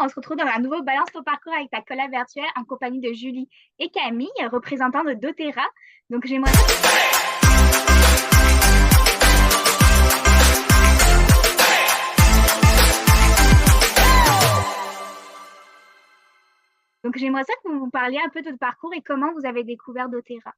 on se retrouve dans un nouveau Balance ton parcours avec ta collab virtuelle en compagnie de Julie et Camille, représentants de doTERRA. Donc j'aimerais j'aimerais ça que vous parliez un peu de votre parcours et comment vous avez découvert doTERRA.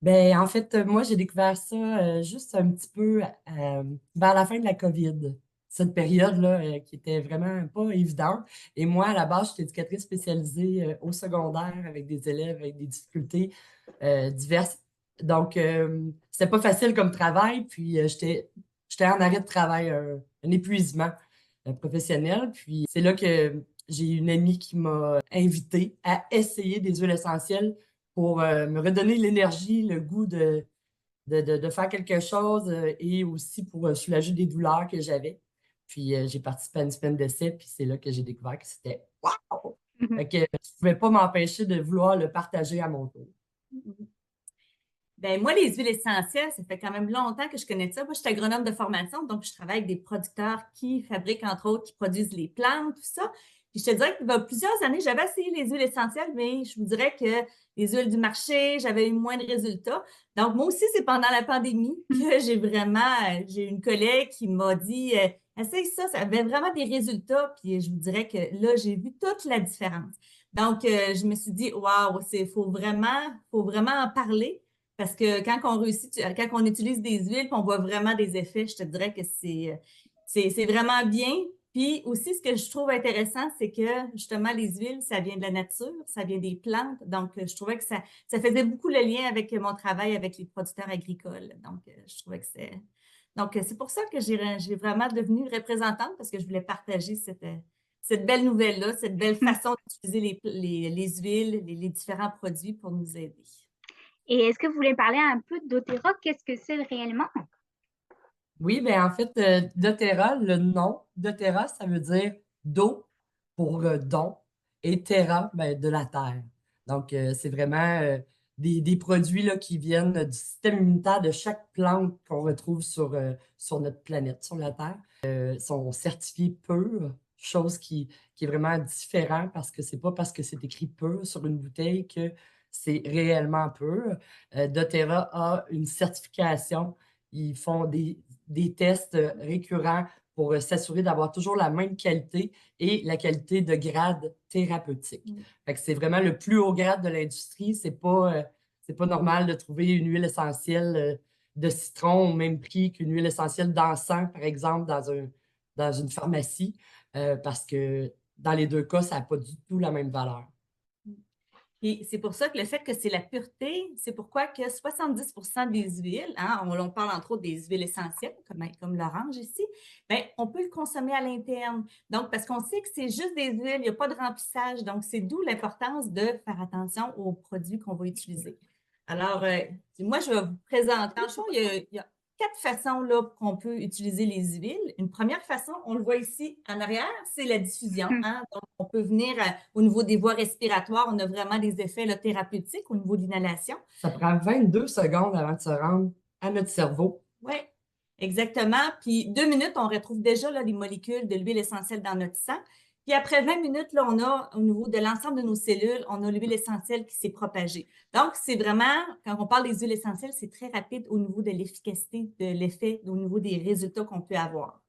Ben, en fait, moi, j'ai découvert ça juste un petit peu vers la fin de la COVID, cette période-là qui était vraiment pas évidente. Et moi, à la base, j'étais éducatrice spécialisée au secondaire avec des élèves avec des difficultés diverses. Donc, c'était pas facile comme travail. Puis, j'étais en arrêt de travail, un épuisement professionnel. Puis, c'est là que j'ai une amie qui m'a invitée à essayer des huiles essentielles pour me redonner l'énergie, le goût de faire quelque chose et aussi pour soulager des douleurs que j'avais. Puis j'ai participé à une semaine d'essai, puis c'est là que j'ai découvert que c'était wow! Mhm. Fait que je ne pouvais pas m'empêcher de vouloir le partager à mon tour. Ben moi, les huiles essentielles, ça fait quand même longtemps que je connais ça. Moi, je suis agronome de formation, donc je travaille avec des producteurs qui fabriquent, entre autres, qui produisent les plantes, tout ça. Puis je te dirais qu'il y a plusieurs années, j'avais essayé les huiles essentielles, mais je vous dirais que les huiles du marché, j'avais eu moins de résultats. Donc, moi aussi, c'est pendant la pandémie que j'ai une collègue qui m'a dit essaye ça, ça avait vraiment des résultats. Puis je vous dirais que là, j'ai vu toute la différence. Donc, je me suis dit, waouh, faut vraiment en parler. Parce que quand on réussit, quand on utilise des huiles, puis on voit vraiment des effets, je te dirais que c'est vraiment bien. Puis aussi, ce que je trouve intéressant, c'est que justement, les huiles, ça vient de la nature, ça vient des plantes. Donc, je trouvais que ça faisait beaucoup le lien avec mon travail avec les producteurs agricoles. Donc, je trouvais que c'est. Donc, c'est pour ça que j'ai vraiment devenu représentante parce que je voulais partager cette belle nouvelle-là, cette belle façon d'utiliser les huiles, les différents produits pour nous aider. Et est-ce que vous voulez parler un peu de doTERRA? Qu'est-ce que c'est réellement? Oui, ben en fait, doTERRA, le nom doTERRA, ça veut dire do pour don et terra, ben, de la terre. Donc, c'est vraiment des produits là, qui viennent du système immunitaire de chaque plante qu'on retrouve sur notre planète, sur la Terre. Sont certifiés purs, chose qui est vraiment différent parce que c'est pas parce que c'est écrit pur sur une bouteille que c'est réellement pur. doTERRA a une certification. Ils font des tests récurrents pour s'assurer d'avoir toujours la même qualité et la qualité de grade thérapeutique. Fait que c'est vraiment le plus haut grade de l'industrie. C'est pas normal de trouver une huile essentielle de citron au même prix qu'une huile essentielle d'encens, par exemple, dans une pharmacie, parce que dans les deux cas, ça n'a pas du tout la même valeur. Et c'est pour ça que le fait que c'est la pureté, c'est pourquoi que 70 des huiles, hein, on parle entre autres des huiles essentielles, comme l'orange ici, bien, on peut le consommer à l'interne. Donc, parce qu'on sait que c'est juste des huiles, il n'y a pas de remplissage. Donc, c'est d'où l'importance de faire attention aux produits qu'on va utiliser. Alors, moi, je vais vous présenter. En fond, il y a 4 façons là, qu'on peut utiliser les huiles. Une première façon, on le voit ici en arrière, c'est la diffusion. Hein? Donc, on peut venir au niveau des voies respiratoires, on a vraiment des effets là, thérapeutiques au niveau de l'inhalation. Ça prend 22 secondes avant de se rendre à notre cerveau. Oui, exactement. Puis 2 minutes, on retrouve déjà là, les molécules de l'huile essentielle dans notre sang. Puis après 20 minutes, là, on a au niveau de l'ensemble de nos cellules, on a l'huile essentielle qui s'est propagée. Donc, c'est vraiment, quand on parle des huiles essentielles, c'est très rapide au niveau de l'efficacité de l'effet, au niveau des résultats qu'on peut avoir.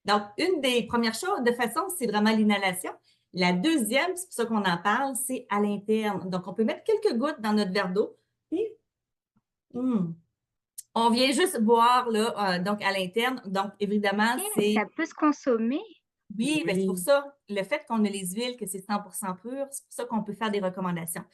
Donc, une des premières choses de façon, c'est vraiment l'inhalation. La deuxième, c'est pour ça qu'on en parle, c'est à l'interne. Donc, on peut mettre quelques gouttes dans notre verre d'eau, puis on vient juste boire là, donc à l'interne. Donc, évidemment, c'est. Ça peut se consommer. Oui, bien, c'est pour ça, le fait qu'on a les huiles, que c'est 100% pur, c'est pour ça qu'on peut faire des recommandations.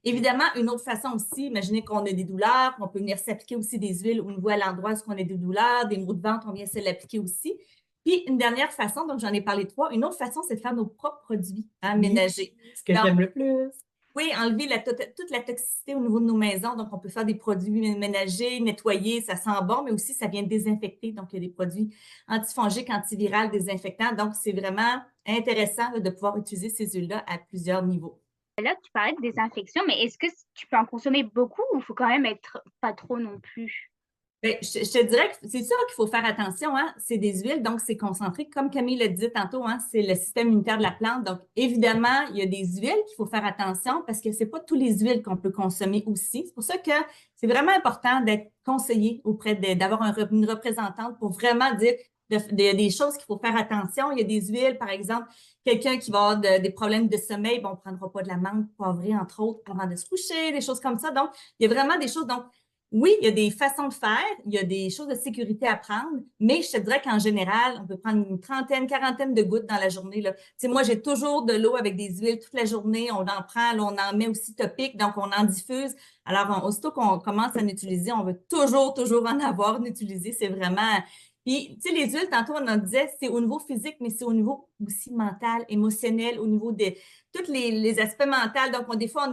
Évidemment, une autre façon aussi, imaginez qu'on a des douleurs, on peut venir s'appliquer aussi des huiles au niveau à l'endroit où on a des douleurs, des maux de ventre, on vient se l'appliquer aussi. Puis, une dernière façon, donc j'en ai parlé 3, une autre façon, c'est de faire nos propres produits ménagers. Ce que j'aime le plus. Oui, enlever toute la toxicité au niveau de nos maisons. Donc, on peut faire des produits ménagers, nettoyer, ça sent bon, mais aussi ça vient désinfecter. Donc, il y a des produits antifongiques, antivirales, désinfectants. Donc, c'est vraiment intéressant là, de pouvoir utiliser ces huiles-là à plusieurs niveaux. Là, tu parlais de désinfection, mais est-ce que tu peux en consommer beaucoup ou il faut quand même être pas trop non plus? Ben, je te dirais que c'est sûr qu'il faut faire attention, hein. C'est des huiles, donc c'est concentré. Comme Camille l'a dit tantôt, hein, c'est le système immunitaire de la plante. Donc, évidemment, il y a des huiles qu'il faut faire attention parce que c'est pas toutes les huiles qu'on peut consommer aussi. C'est pour ça que c'est vraiment important d'être conseillé auprès d'avoir une représentante pour vraiment dire des choses qu'il faut faire attention. Il y a des huiles, par exemple, quelqu'un qui va avoir des problèmes de sommeil, bon, on ne prendra pas de la menthe poivrée, entre autres, avant de se coucher, des choses comme ça. Donc, il y a vraiment des choses. Donc, oui, il y a des façons de faire, il y a des choses de sécurité à prendre, mais je te dirais qu'en général, on peut prendre une trentaine, quarantaine de gouttes dans la journée, là. Tu sais, moi, j'ai toujours de l'eau avec des huiles toute la journée. On en prend, là, on en met aussi topique, donc on en diffuse. Alors, aussitôt qu'on commence à en utiliser, on veut toujours en avoir en utiliser. C'est vraiment. Puis, tu sais, les huiles, tantôt, on en disait, c'est au niveau physique, mais c'est au niveau aussi mental, émotionnel, au niveau de tous les aspects mentaux. Donc, des fois,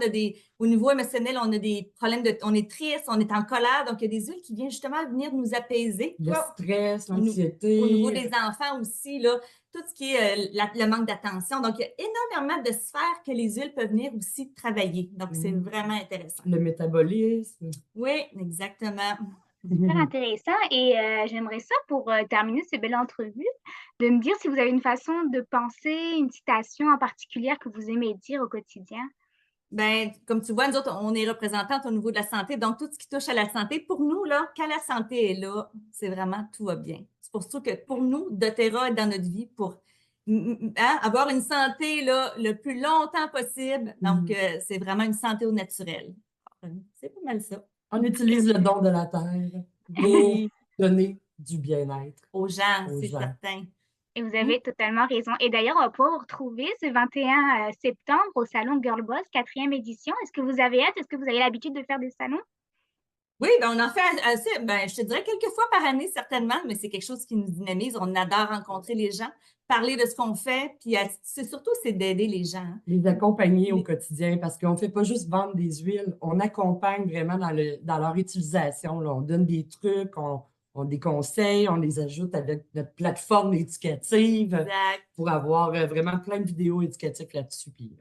au niveau émotionnel, on a des problèmes on est triste, on est en colère. Donc, il y a des huiles qui viennent justement venir nous apaiser. Le stress, Au niveau l'anxiété. des enfants aussi, là, tout ce qui est le manque d'attention. Donc, il y a énormément de sphères que les huiles peuvent venir aussi travailler. Donc, c'est vraiment intéressant. Le métabolisme. Oui, exactement. Super intéressant. Et j'aimerais ça, pour terminer cette belle entrevue, de me dire si vous avez une façon de penser, une citation en particulier que vous aimez dire au quotidien. Ben, comme tu vois, nous autres, on est représentantes au niveau de la santé. Donc, tout ce qui touche à la santé, pour nous, là, quand la santé est là, c'est vraiment tout va bien. C'est pour ça que pour nous, doTERRA est dans notre vie pour avoir une santé là, le plus longtemps possible. Donc, c'est vraiment une santé au naturel. C'est pas mal ça. On utilise le don de la terre pour donner du bien-être aux gens, aux c'est gens. certain. Et vous avez totalement raison. Et d'ailleurs, on va pouvoir vous retrouver ce 21 septembre au Salon Girl Boss, 4e édition. Est-ce que vous avez hâte? Est-ce que vous avez l'habitude de faire des salons? Oui, ben on en fait assez, ben, je te dirais quelques fois par année, certainement, mais c'est quelque chose qui nous dynamise. On adore rencontrer les gens, parler de ce qu'on fait, puis c'est d'aider les gens. Hein. Les accompagner au quotidien, parce qu'on ne fait pas juste vendre des huiles, on accompagne vraiment dans leur utilisation. Là. On donne des trucs, on des conseils, on les ajoute avec notre plateforme éducative Exact. pour avoir vraiment plein de vidéos éducatives là-dessus. Puis,